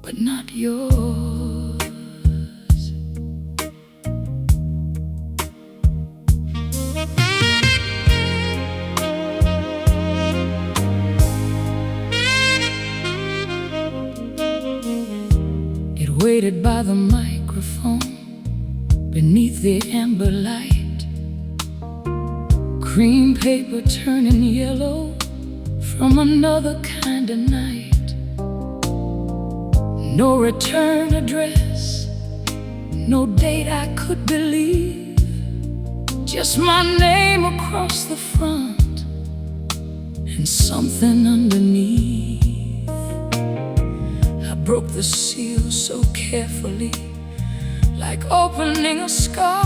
but not yours. It waited by the microphone beneath the amber light, cream paper turning yellow from another kind of night. No return address, no date I could believe, just my name across the front and something underneath. I broke the seal so carefully, like opening a scar.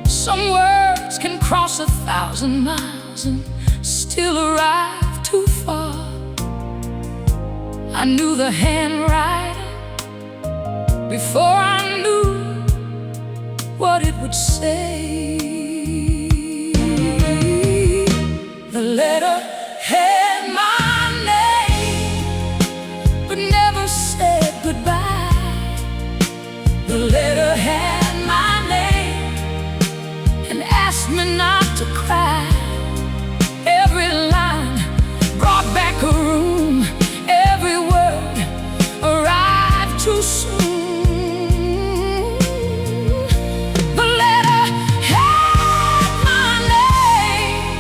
Some words can cross 1,000 miles and still arrive too far. I knew the handwriting before I knew what it would say. The letter had my name, but never said goodbye. The letter had my name and asked me not to cry. Every line brought back a room, every word arrived too soon. The letter had my name,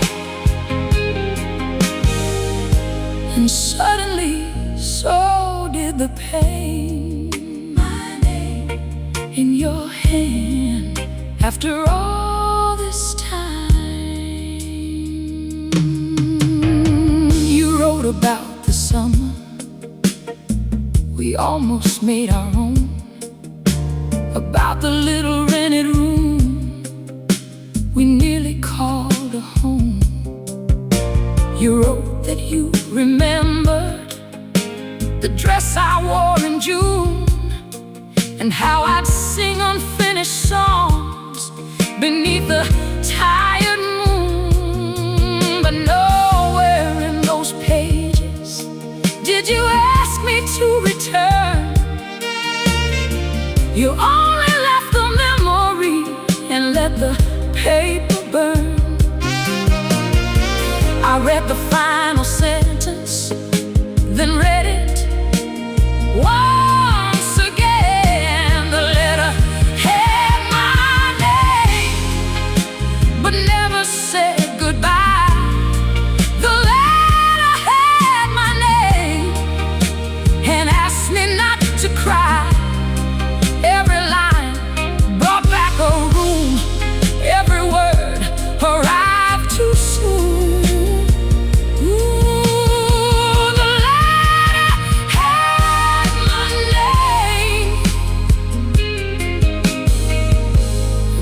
and suddenly so did the pain. My name in your hand after all this time. You wrote about the summer we almost made our own, about the little rented room we nearly called a home. You wrote that you remembered the dress I wore in June, and how I'd sing unfinished songs beneath the tired moon. But nowhere in those pages did you ask me to return. You only left the memory and let the paper burn. I read the final sentence, then read it once again. The letter had my name, but never said goodbye. The letter had my name and asked me not to cry. Every line brought back a room, every word arrived too soon.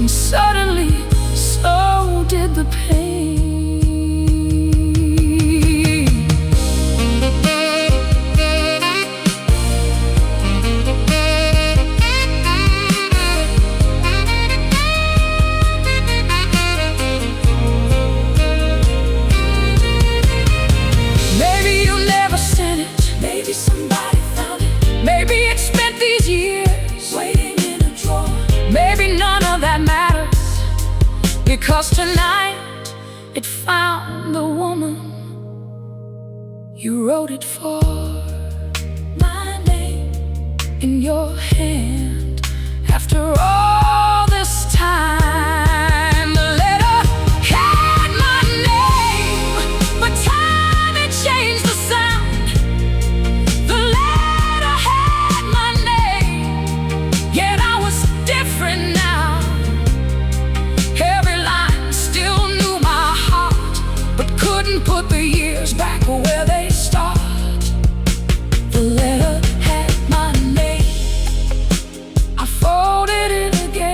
Suddenly, so did the pain. Maybe you never sent it, maybe somebody found it, maybe it spent these years waiting in a drawer. Maybe none of that matters, because tonight it found the woman you wrote it for. My name in your hand after all this time. The letter had my name, but time had changed the sound. The letter had my name, yet I was different now. Every line still knew my heart, but couldn't put the years back where they start. The letter had my name, I folded it again.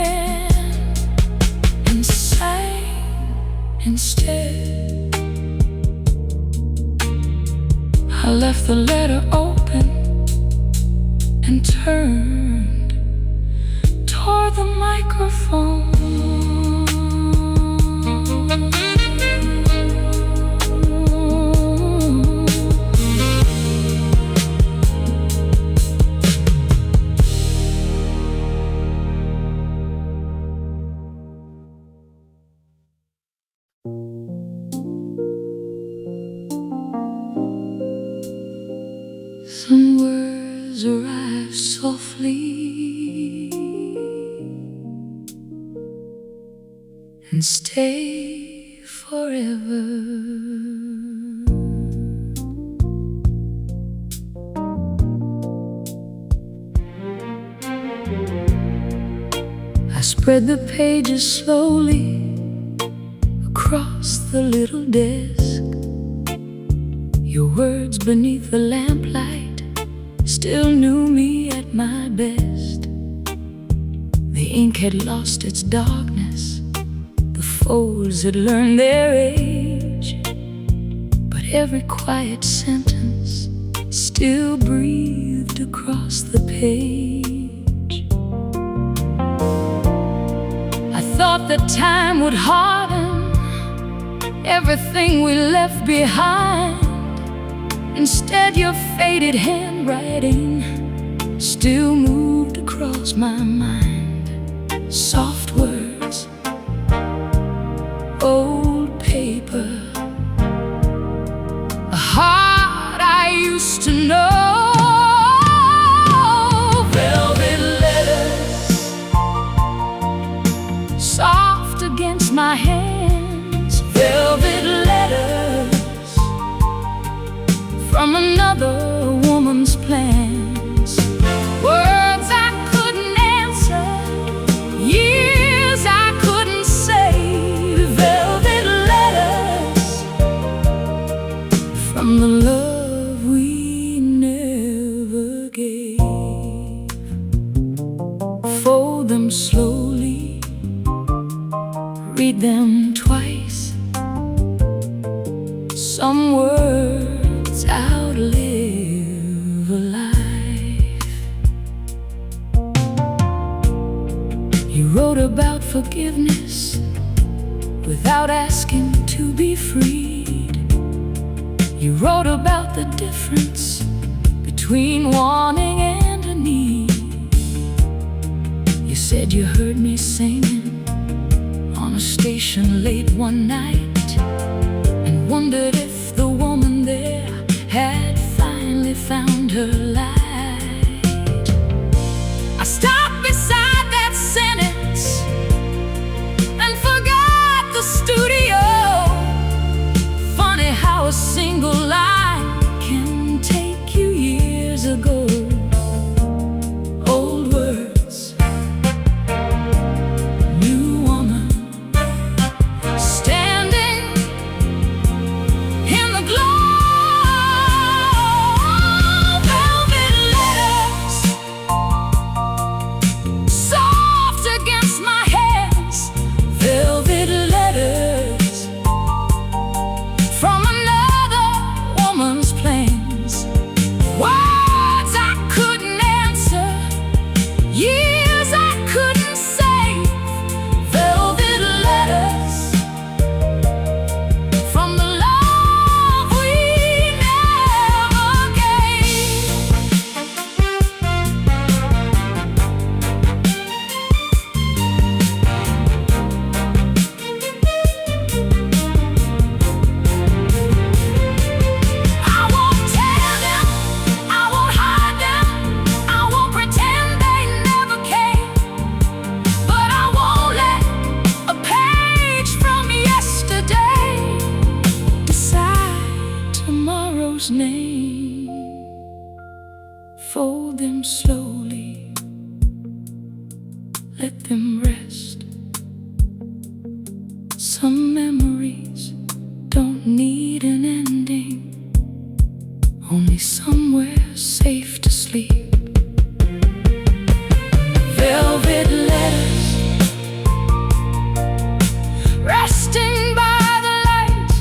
Some words arrive softly and stay forever. I spread the pages slowly across the little desk. Your words beneath the lamplight still knew me at my best. The ink had lost its darkness, the folds had learned their age, but every quiet sentence still breathed across the page. I thought that time would harden everything we left behind. Instead, your faded handwriting still moved across my mind. Soft words, old paper, a heart I used to know. Velvet letters, soft against my hands. Velvet letters from another woman's plans. Words I couldn't answer, years I couldn't say. Velvet letters from the love we never gave. Fold them slowly, read them twice. Some words outlive a life. You wrote about forgiveness without asking to be freed. You wrote about the difference between wanting and a need. You said you heard me singing on a station late one night and wondered if the woman there had finally found her light. I stopped beside that sentence and forgot the studio. Funny how a single line can take you years ago. Old words, new woman, standing in the glow. Name, fold them slowly, let them rest. Some memories don't need an ending, only somewhere safe to sleep. Velvet letters, resting by the light.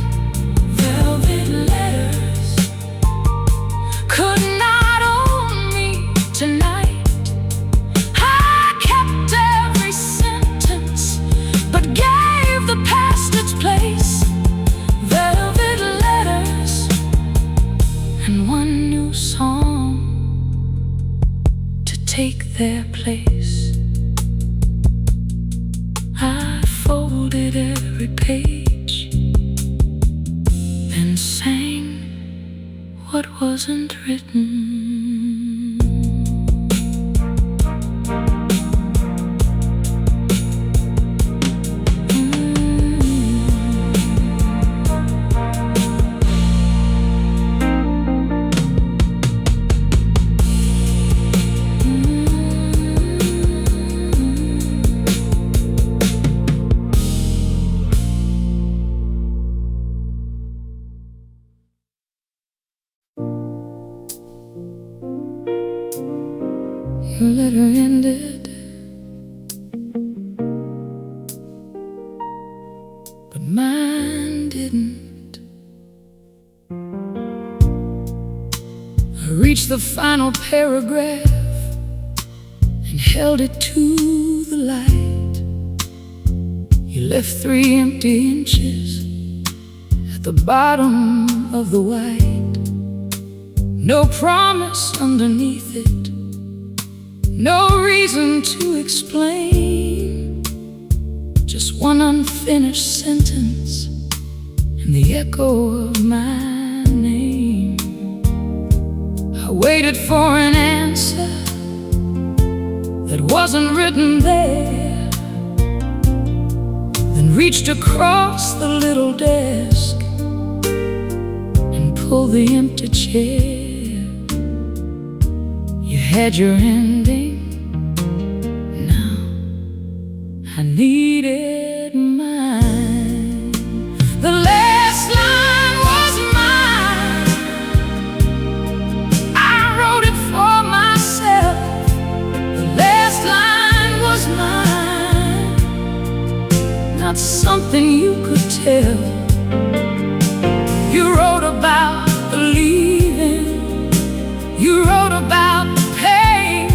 Velvet letters could not own me tonight. I kept every sentence, but gave the past its place. Velvet letters and one new song to take their place. I folded every page, then sang what wasn't written. the letter ended, but mine didn't. I reached the final paragraph and held it to the light. You left 3 empty inches at the bottom of the white. No promise underneath it, no reason to explain, just one unfinished sentence and the echo of my name. I waited for an answer that wasn't written there, then reached across the little desk and pulled the empty chair. You had your ending, now I needed mine. The last line was mine, I wrote it for myself. The last line was mine, not something you could tell. You wrote about believing, you wrote about pain,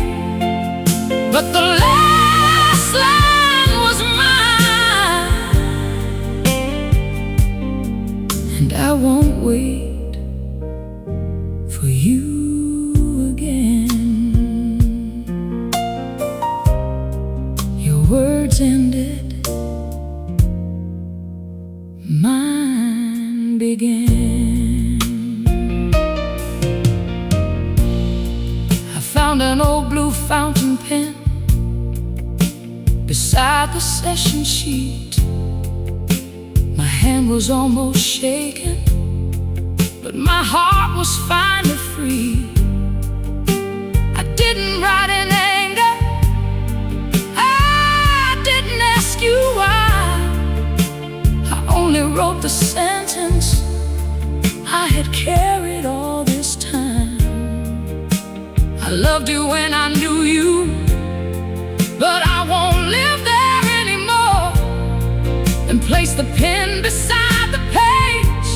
but the last line was mine. And I won't wait for you again. Your words ended, mine began. I found an old blue fountain pen beside the session sheet. My hand was almost shaking, but my heart was finally free. I didn't write in anger, I didn't ask you why. I only wrote the sentence I had carried all this time. I loved you when I knew you, but I won't live there anymore. And placed the pen beside the page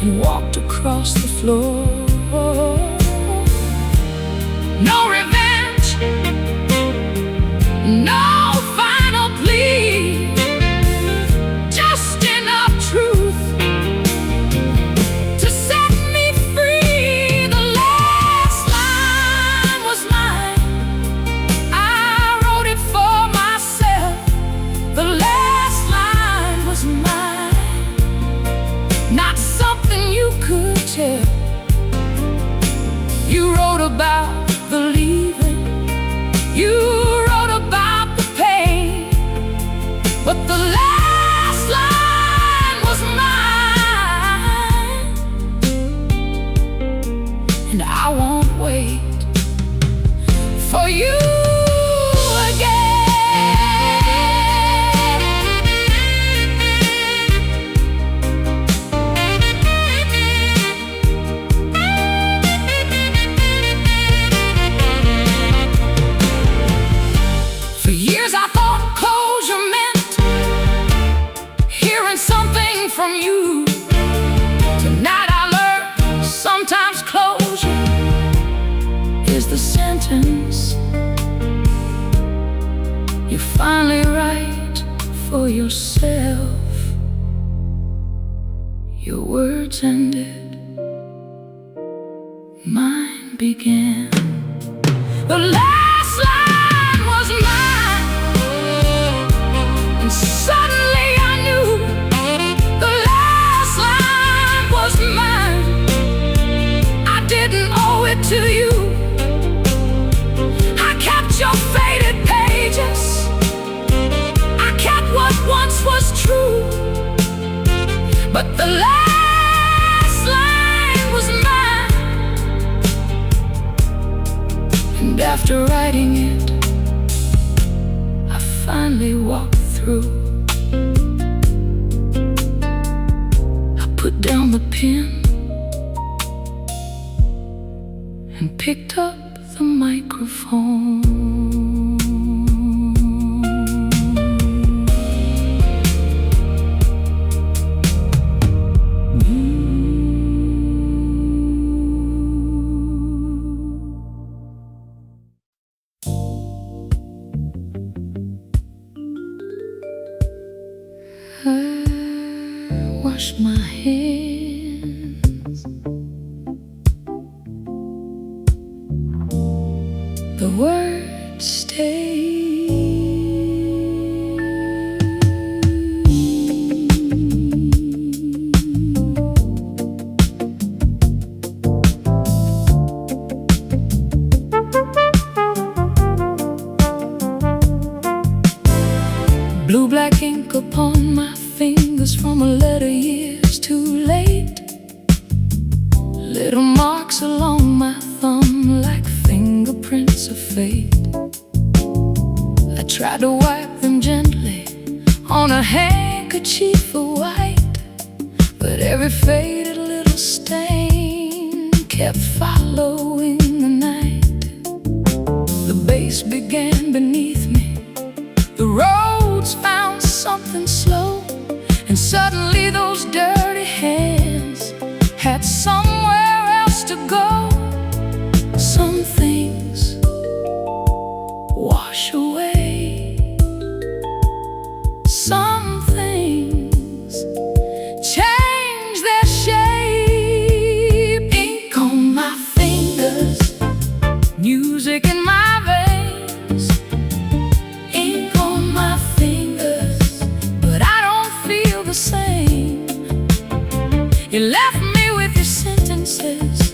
and walked across the floor. No revenge, no final plea, just enough truth to set me free. The last line was mine, I wrote it for myself. The last line was mine, not something you could tell. You wrote about believing, you wrote about the pain, but the last line was mine. And I won't wait for you from you. Tonight I learned sometimes closure is the sentence you finally write for yourself. Your words ended, mine began. The last line was mine, and suddenly I knew the last line was mine. I didn't owe it to you, I kept your faded pages, I kept what once was true, but the last line was mine. And after writing it, I finally walked through. I put down the pen and picked up the microphone. I wash my hands. The words stay. Blue black ink upon my fingers from a letter years too late. Little marks along my thumb like fingerprints of fate. I tried to wipe them gently on a handkerchief of white, but every faded little stain kept following the night. The bass began beneath me. The Rhodes found something slow, and suddenly those dirty hands had somewhere else to go. Some things wash away, some things change their shape. Ink on my fingers, music in my veins. Ink on my fingers, but I don't feel the same. You left me with your sentences,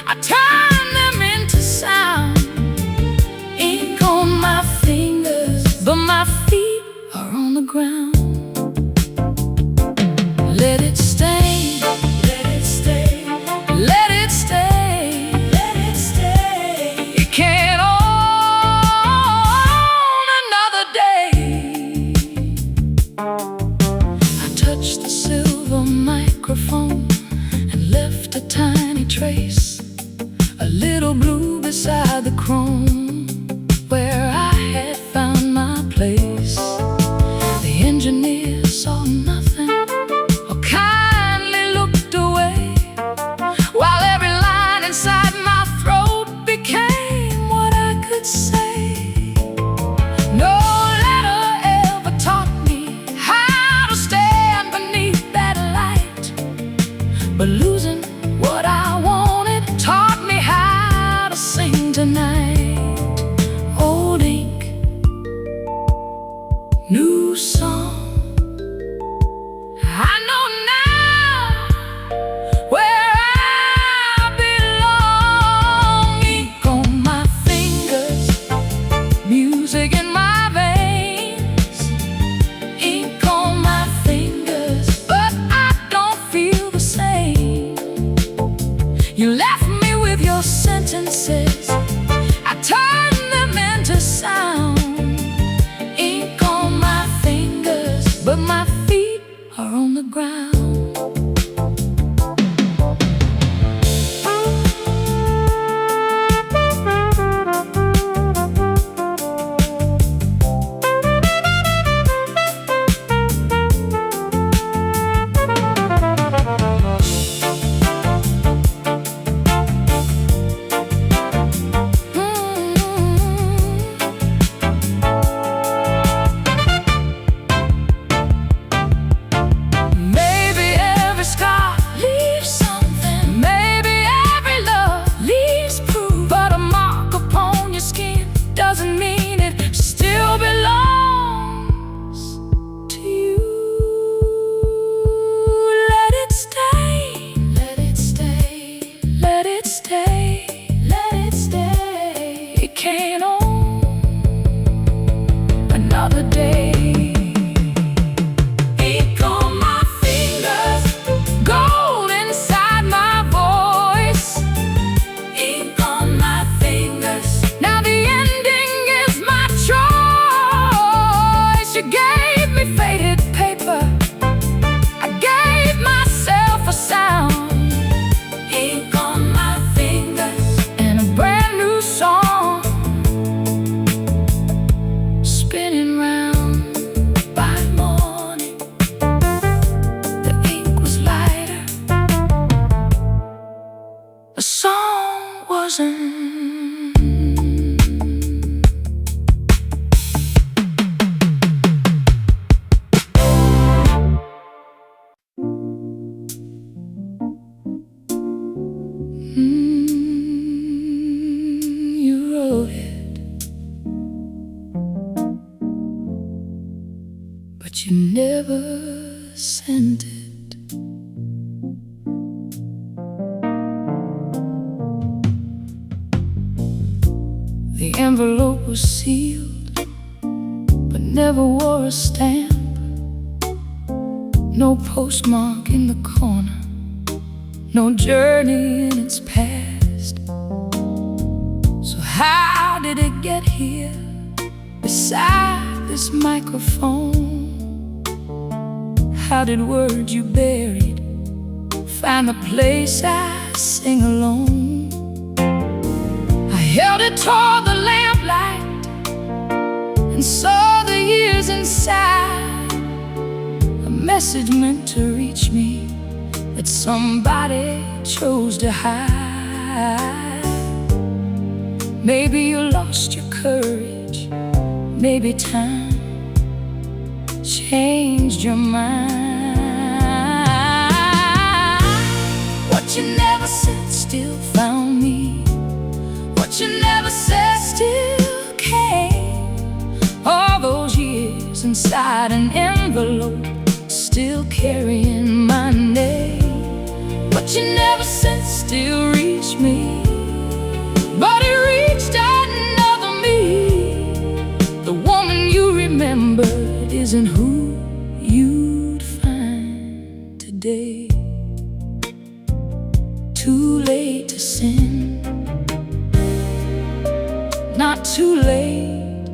I turned them into sound. Ink on my fingers, but my feet are on the ground. Let it stain, let it stay, let it stay, let it stay. It can't own another day. I touched the silver microphone and left a tiny trace, a little blue beside the chrome where I had found my place. The engineer saw nothing or kindly looked away, while every line inside my throat became what I could say. No letter ever taught me how to stand beneath that light, but losing what I wanted taught me how to sing tonight. Old ink, new song. I know now where I belong. Ink on my fingers, music in my veins. Ink on my fingers, but I don't feel the same. You left me with your sentences, I listen. You wrote it, but you never sent it. The envelope was sealed, but never wore a stamp. No postmark in the corner, no journey in its past. So how did it get here, beside this microphone? How did words you buried find the place I sing alone? I held it toward the lamplight and saw the years inside. A message meant to reach me that somebody chose to hide. Maybe you lost your courage, maybe time changed your mind. What you never said still found me. What you never said still came. All those years inside an envelope, still carrying my name. What you never said still reached me, but it reached another me. The woman you remembered isn't who you'd find today. Too late to sin, not too late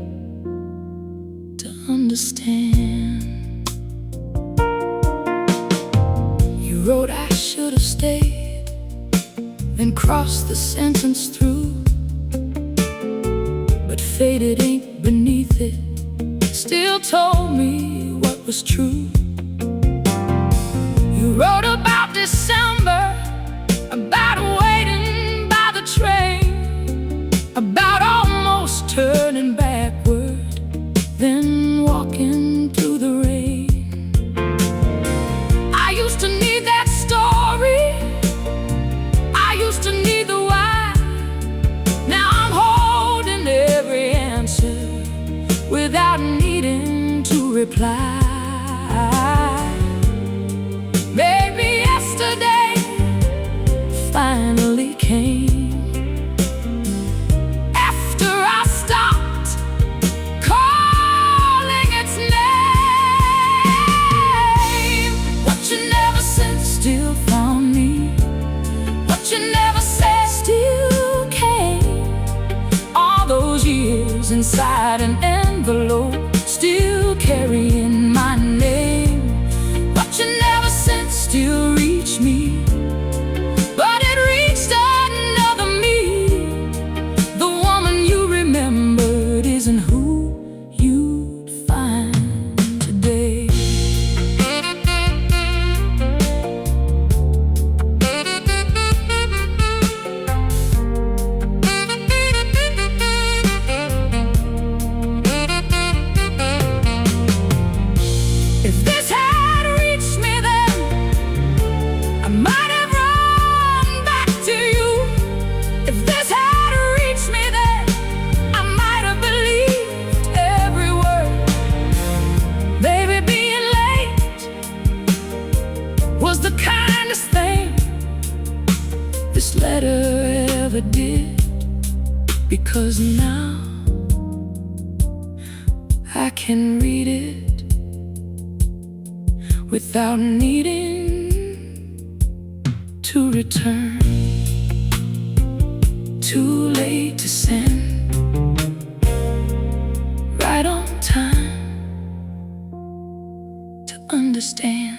to understand. You wrote I should have stayed, then crossed the sentence through. But faded ink beneath it still told me what was true. You wrote about December, about waiting by the train, about almost turning backward, then walking through the rain. I used to need that story, I used to need the why. Now I'm holding every answer without needing to reply. Maybe yesterday finally came after I stopped calling its name. What you never said still found me. What you never said still came. All those years inside an envelope, still carrying my name. What you never said still reached me, but it reached another me. The woman you remembered isn't who you'd find today. If this had reached me then, I might have run back to you. If this had reached me then, I might have believed every word. Baby, being late was the kindest thing this letter ever did, because now I can read it without needing to return. Too late to send, right on time to understand.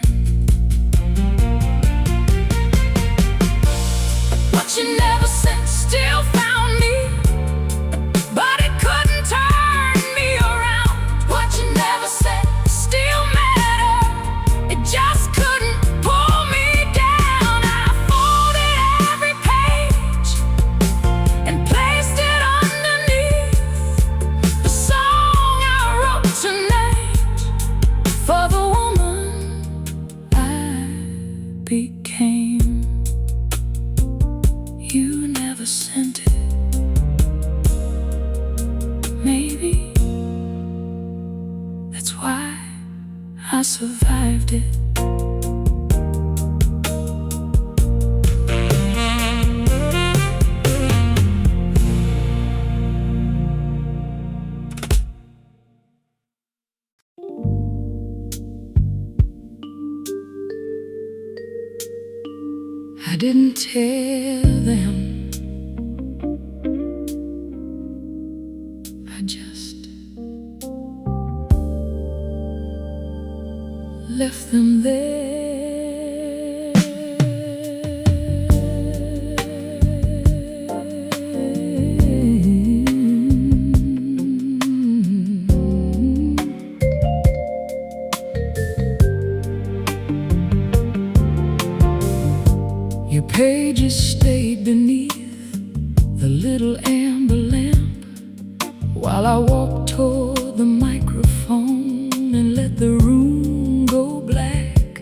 What you never said still found me, but it couldn't turn me around. What you never said still mattered, it just couldn't pull me down. I folded every page survived it. I didn't tell them, I just left them there. Your pages stayed beneath the little amber lamp while I walked toward the microphone and let the room go black.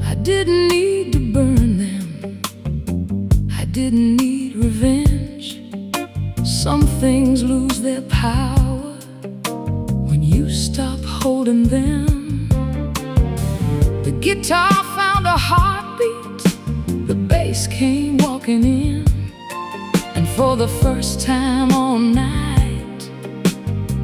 I didn't need to burn them, I didn't need revenge. Some things lose their power when you stop holding them. The guitar found a heartbeat, the bass came walking in, and for the first time all night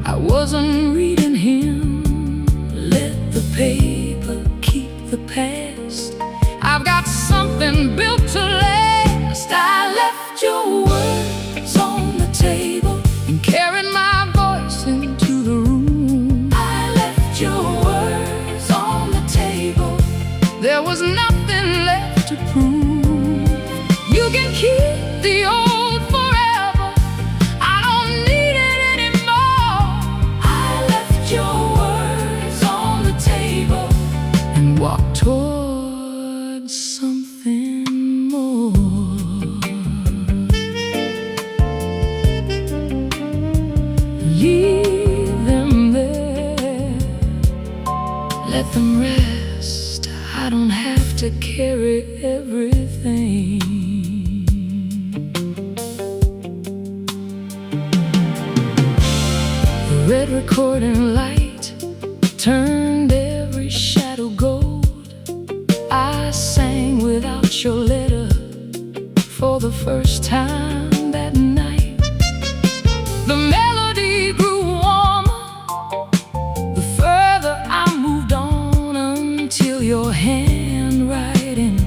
I wasn't reading him. Let the paper keep the past, I've got something built to last. I left your words on the table and carried my voice into the room. I left your words on the table, there was nothing left to prove. You can keep the old forever, I don't need it anymore. I left your words on the table and walked towards something more. Leave them there, let them rest. I don't have to carry everything. The red recording light turned every shadow gold. I sang without your letter for the first time that night. The melody grew warmer the further I moved on, until your handwriting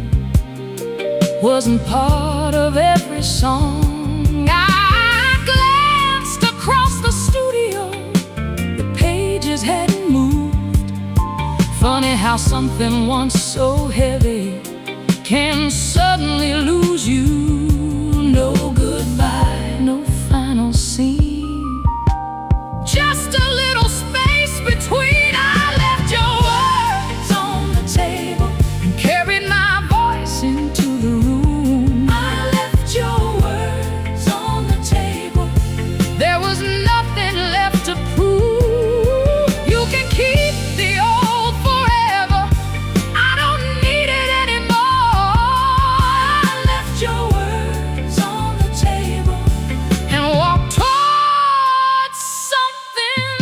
wasn't part of every song. I glanced across the studio, the pages hadn't moved. Funny how something once so heavy can suddenly lose you. No goodbye, no final scene, just a little space between. I left your words on the table and carried my voice into the room. I left your words on the table, there was nothing left to prove. You can keep the old forever, I don't need it anymore. I left your words on the table and walked towards something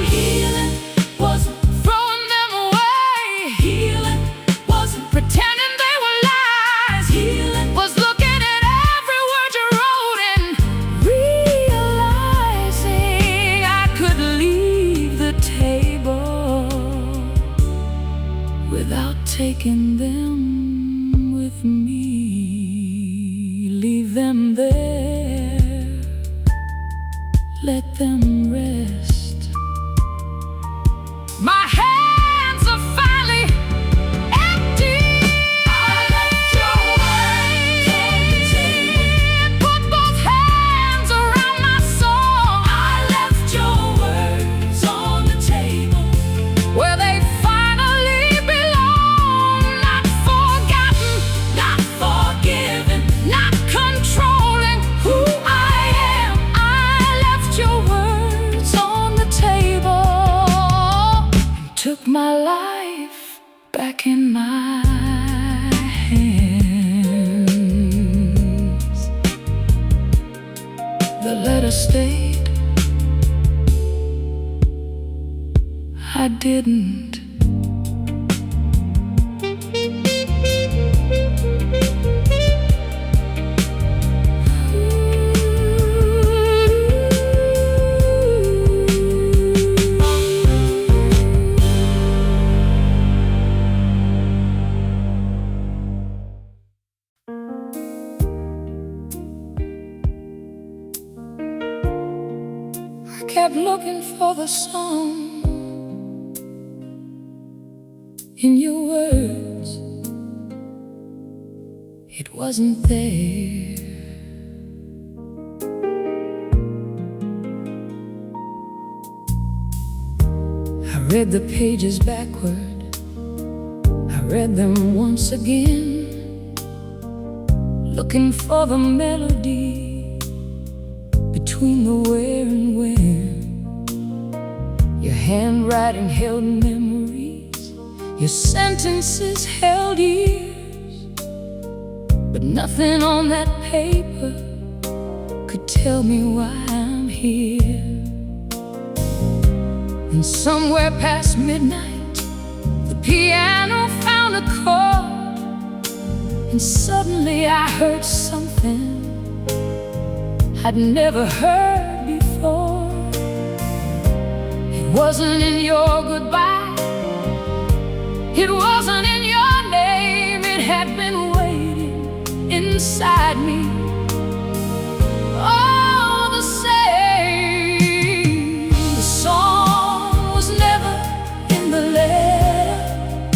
healing wasn't throwing them away. Healing wasn't pretending they were lies. Healing was looking at every word you wrote and realizing I could leave the table without taking them with me. Leave them there, let them rest. My hands are finally empty. I left your words on the table, put both hands around my soul. I left your words on the table where they finally belong. back in my hands. The letter stayed. I didn't. I kept looking for the song in your words. It wasn't there. I read the pages backward. I read them once again, looking for the melody between the where and when. Your handwriting held memories, your sentences held years, but nothing on that paper could tell me why I'm here. And somewhere past midnight, the piano found a chord, and suddenly I heard something I'd never heard before. It wasn't in your goodbye, it wasn't in your name. It had been waiting inside me all the same. The song was never in the letter,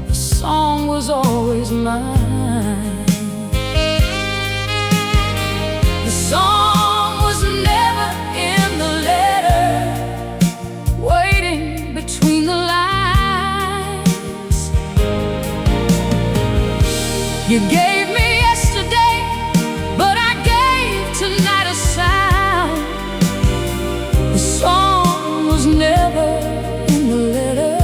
the song was always mine. The song was never in the letter, waiting between the lines. You gave me yesterday, but I gave tonight a sound. The song was never in the letter,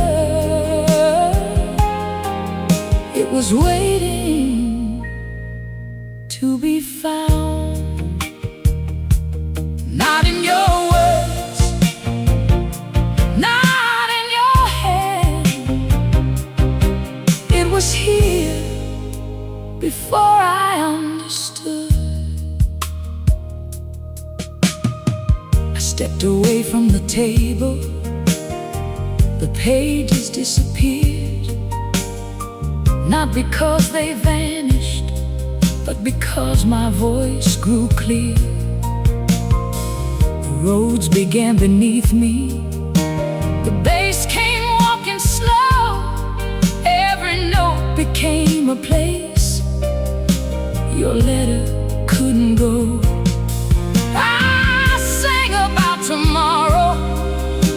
it was waiting to be found. Not in your words, not in your hand. It was here before I understood. I stepped away from the table, the pages disappeared, not because they vanished, but because my voice grew clear. Roads began beneath me, the bass came walking slow, every note became a place your letter couldn't go. I sang about tomorrow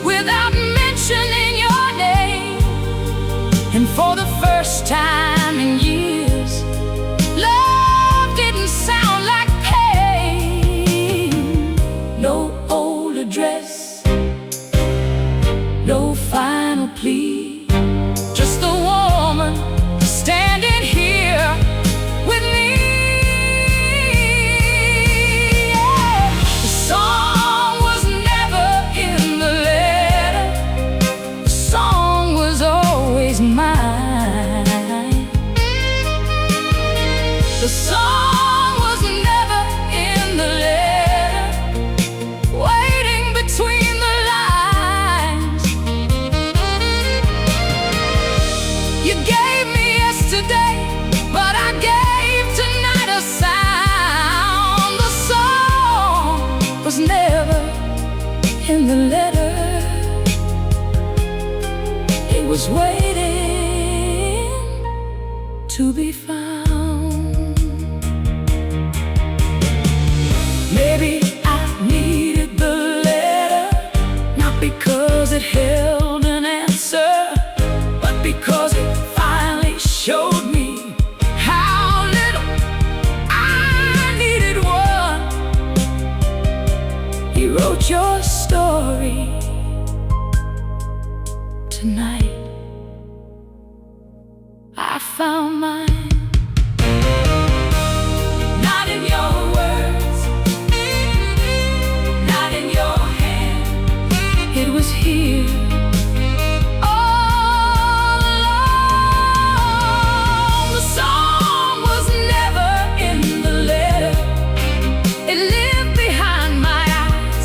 without mentioning your name, and for the first time in years, love didn't sound like pain. No old address, no final plea, just a woman standing here with me. Yeah. The song was never in the letter, the song was always mine. The song was never in the letter, waiting between the lines. You gave me yesterday, but I gave tonight a sound. The song was never in the letter, it was waiting to be found. Maybe I needed the letter, not because it held an answer, but because it finally showed me how little I needed one. He wrote your story tonight. found mine. Not in your words, not in your hand. It was here all along. The song was never in the letter. It lived behind my eyes.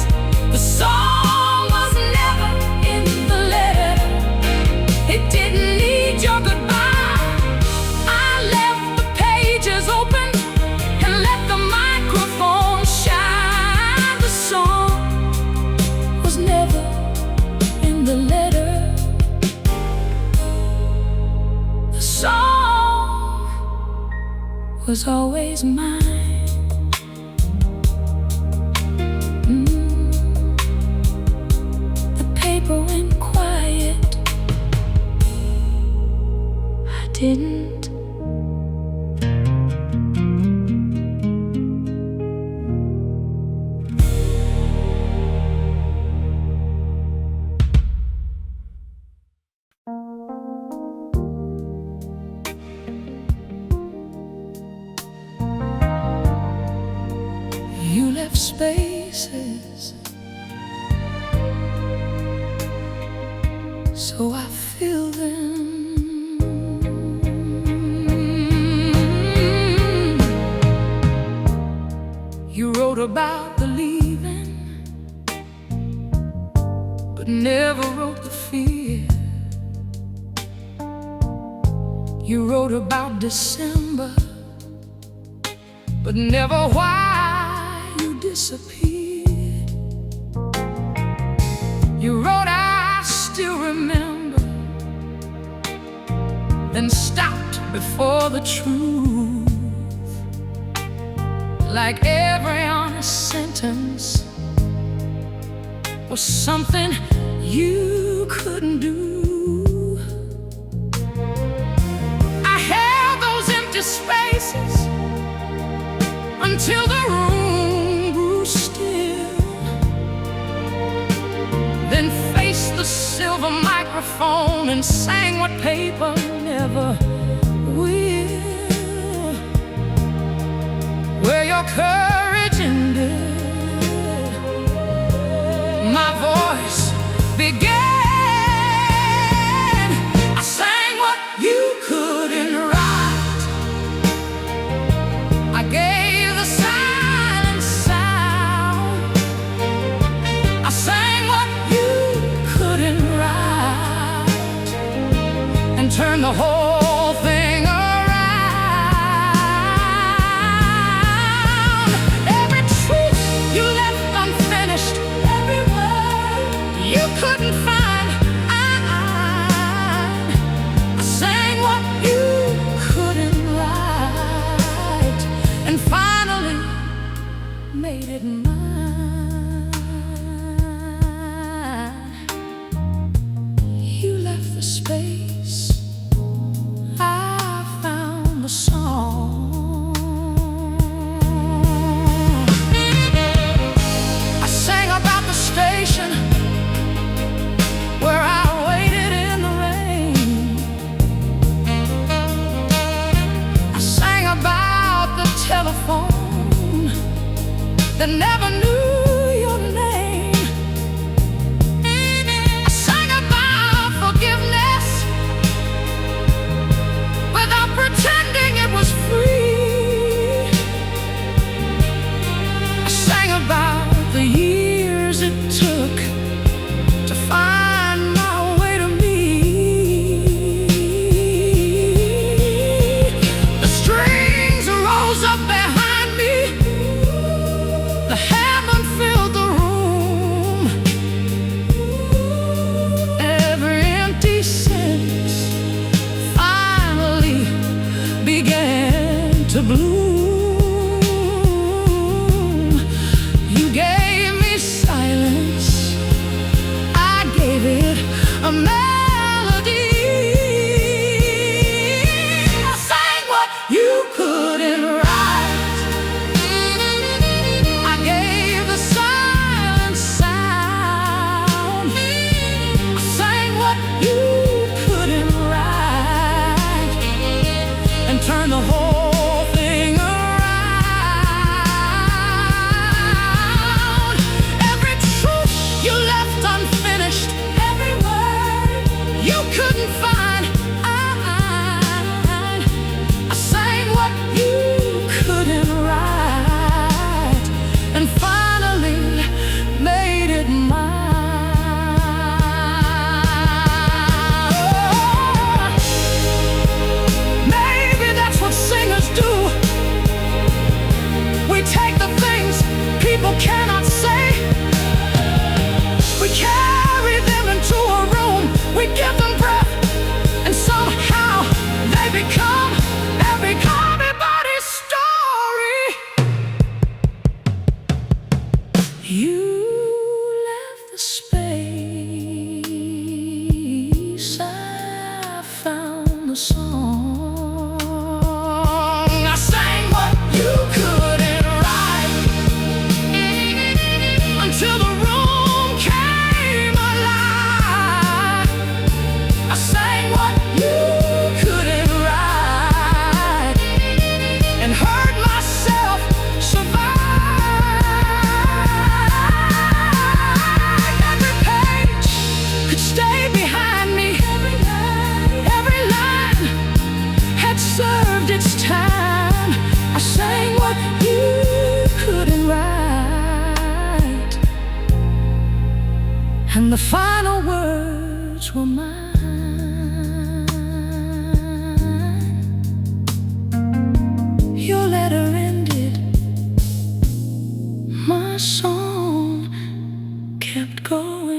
The song was never in the letter. It didn't need your goodbye. I left the pages open and let the microphone shine. The song was never in the letter. The song was always mine. The paper went quiet. I didn't. You left spaces, so I filled them. You wrote about the leaving, but never wrote the fear. You wrote about December, but never why you disappeared. You wrote, I still remember, then stopped before the truth. Like every honest sentence was something you couldn't do. I held those empty spaces until the room grew still, then faced the silver microphone and sang what paper never will. Where your courage ended, my voice began. I sang what you couldn't write. I gave the silent sound. I sang what you couldn't write, and turned the whole thing around. Every truth you left unfinished, every word you couldn't find, I sang what you couldn't write, and finally made it mine. You left the space and the final words were mine. Your letter ended, my song kept going.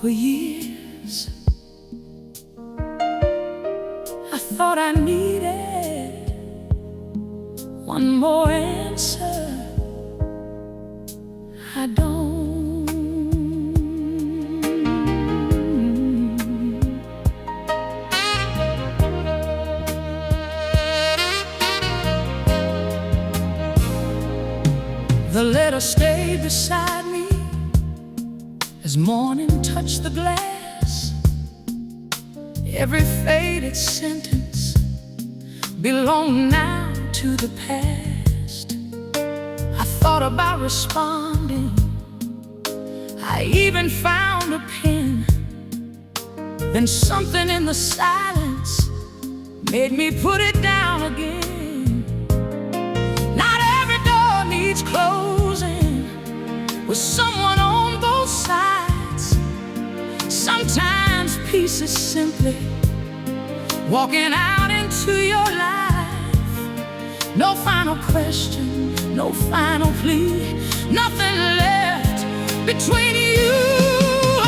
For years, I thought I needed one more answer. I don't. The letter stayed beside me as morning touched the glass. Every faded sentence belonged now to the past. I thought about responding, I even found a pen. Then something in the silence made me put it down again. Not every door needs closing with someone on both sides. Sometimes peace is simply walking out into your life. No final question, no final plea, nothing left between you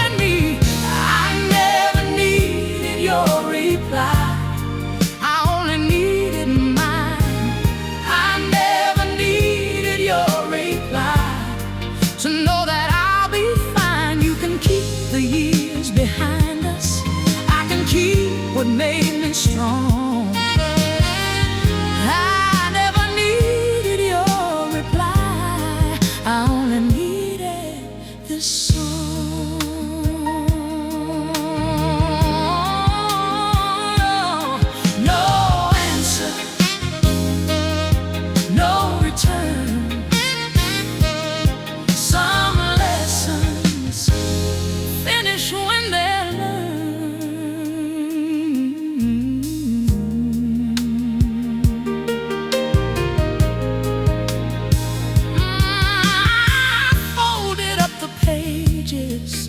and me. I never needed your reply, I only needed mine. I never needed your reply to know that I'll be fine. You can keep the years behind us, I can keep what made me strong. I never needed your reply, I only needed this song. No answer, no return. Some lessons finish when they're learned. I folded up the pages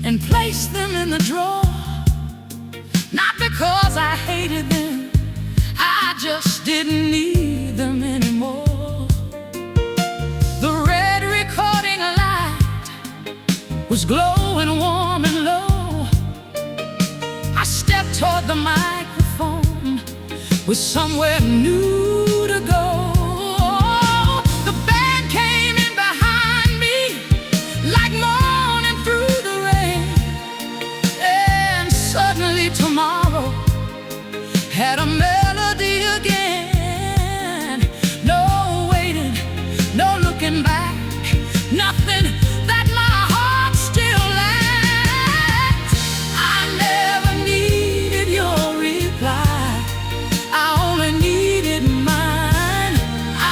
and placed them in the drawer. Not because I hated them, I just didn't need them anymore. The red recording light was glowing warm and low. I stepped toward the microphone with somewhere new to go. The band came in behind me like morning through the rain. And suddenly tomorrow had a melody again. No waiting, no looking back, nothing that my heart still lacked. I never needed your reply, I only needed mine.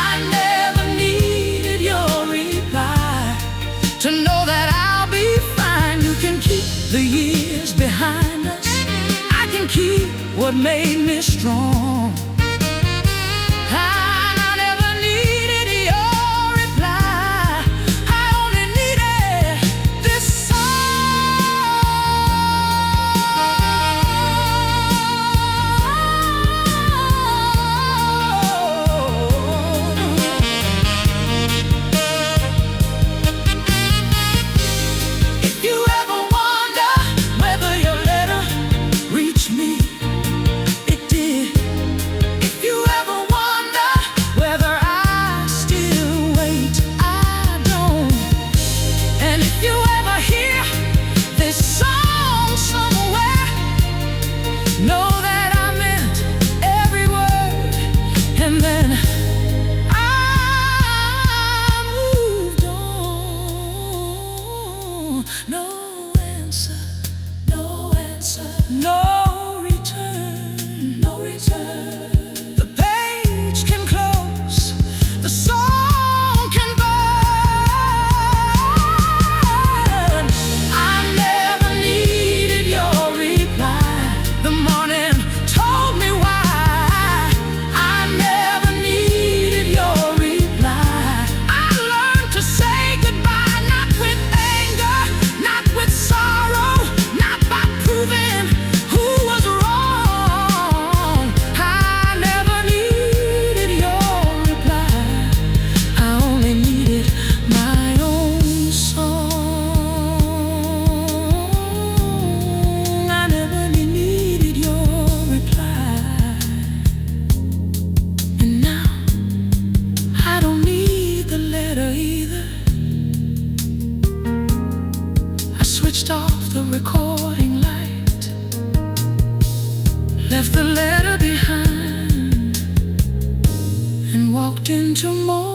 I never needed your reply to know that I'll be fine. You can keep the years behind us, I can keep what made me strong. I never needed your reply, I only needed this If you ever wonder whether your letter reached me, it did. If you ever wonder whether I still wait, I don't. And if you ever hear this song somewhere, know that I meant every word. And then I moved on. No answer, no return, no switched off the recording light, left the letter behind, and walked into more